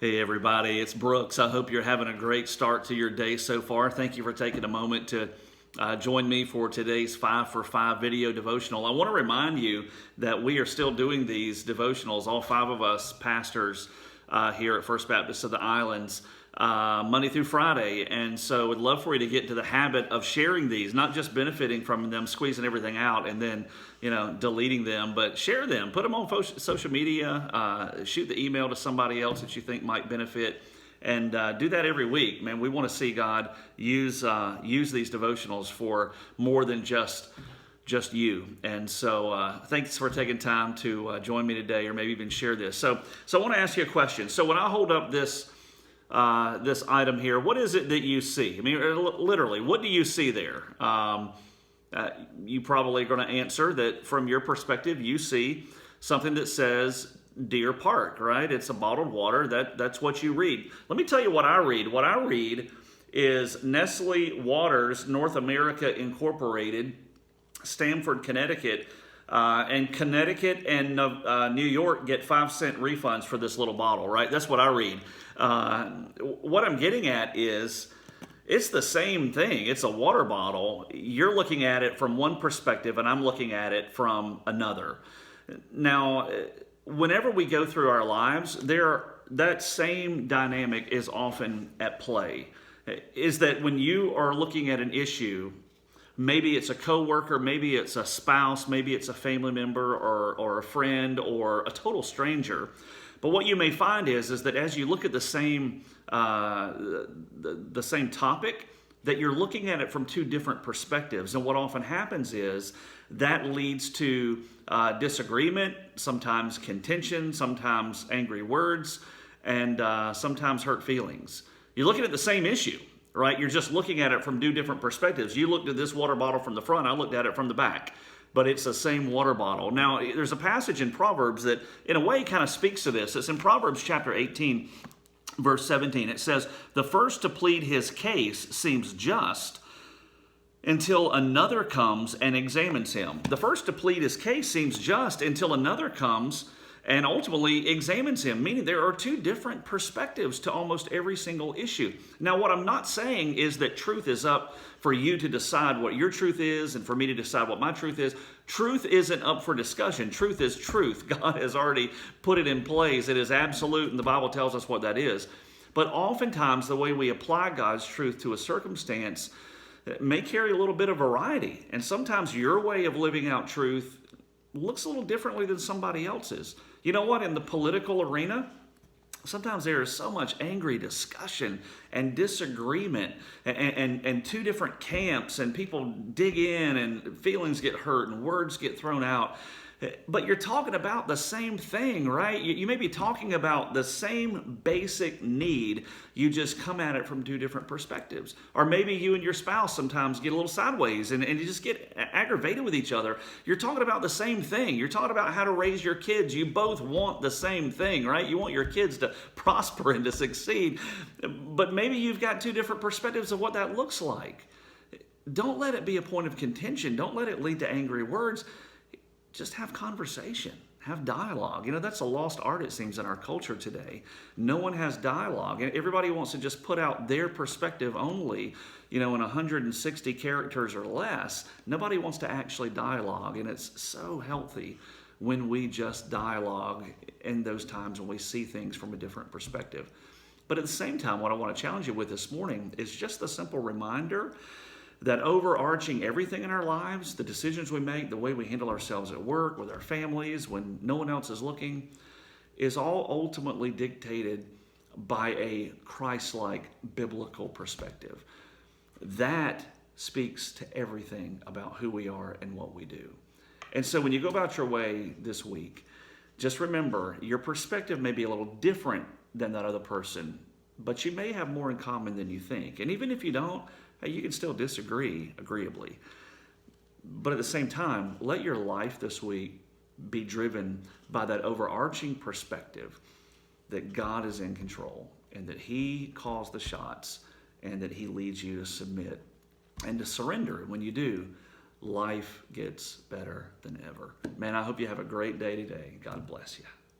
Hey everybody, it's Brooks. I hope you're having a great start to your day so far. Thank you for taking a moment to join me for today's 5 Video Devotional. I want to remind you that we are still doing these devotionals, all 5 of us pastors here at First Baptist of the Islands, Monday through Friday. And so I'd love for you to get into the habit of sharing these, not just benefiting from them, squeezing everything out and then, deleting them, but share them, put them on social media, shoot the email to somebody else that you think might benefit, and do that every week. Man, we want to see God use these devotionals for more than just you. And so thanks for taking time to join me today, or maybe even share this. So I want to ask you a question. So when I hold up this item here, what is it that you see? I mean, literally, what do you see there? You probably are going to answer that from your perspective, you see something that says Deer Park, right? It's a bottled water. That's what you read. Let me tell you what I read. What I read is Nestle Waters North America Incorporated, Stamford, Connecticut. And Connecticut and New York get 5-cent refunds for this little bottle, right? That's what I read. What I'm getting at is it's the same thing. It's a water bottle. You're looking at it from one perspective, and I'm looking at it from another. Now, whenever we go through our lives, that same dynamic is often at play. Is that when you are looking at an issue, maybe it's a coworker, maybe it's a spouse, maybe it's a family member or a friend or a total stranger. But what you may find is that as you look at the same topic, that you're looking at it from 2 different perspectives. And what often happens is that leads to disagreement, sometimes contention, sometimes angry words, and sometimes hurt feelings. You're looking at the same issue, right? You're just looking at it from 2 different perspectives. You looked at this water bottle from the front, I looked at it from the back, but it's the same water bottle. Now, there's a passage in Proverbs that in a way kind of speaks to this. It's in Proverbs chapter 18, verse 17. It says, "The first to plead his case seems just until another comes and examines him." The first to plead his case seems just until another comes and ultimately examines him, meaning there are 2 different perspectives to almost every single issue. Now, what I'm not saying is that truth is up for you to decide what your truth is and for me to decide what my truth is. Truth isn't up for discussion. Truth is truth. God has already put it in place. It is absolute, and the Bible tells us what that is. But oftentimes, the way we apply God's truth to a circumstance may carry a little bit of variety. And sometimes your way of living out truth looks a little differently than somebody else's. You know what? In the political arena, sometimes there is so much angry discussion and disagreement and 2 different camps, and people dig in and feelings get hurt and words get thrown out. But you're talking about the same thing, right? You may be talking about the same basic need. You just come at it from 2 different perspectives. Or maybe you and your spouse sometimes get a little sideways and you just get aggravated with each other. You're talking about the same thing. You're talking about how to raise your kids. You both want the same thing, right? You want your kids to prosper and to succeed. But maybe you've got 2 different perspectives of what that looks like. Don't let it be a point of contention. Don't let it lead to angry words. Just have conversation, have dialogue. That's a lost art, it seems, in our culture today. No one has dialogue, and everybody wants to just put out their perspective only, in 160 characters or less. Nobody wants to actually dialogue, and it's so healthy when we just dialogue in those times when we see things from a different perspective. But at the same time, what I want to challenge you with this morning is just the simple reminder that overarching everything in our lives, the decisions we make, the way we handle ourselves at work, with our families, when no one else is looking, is all ultimately dictated by a Christ-like biblical perspective. That speaks to everything about who we are and what we do. And so when you go about your way this week, just remember your perspective may be a little different than that other person, but you may have more in common than you think. And even if you don't, you can still disagree agreeably. But at the same time, let your life this week be driven by that overarching perspective that God is in control and that He calls the shots and that He leads you to submit and to surrender. When you do, life gets better than ever. Man, I hope you have a great day today. God bless you.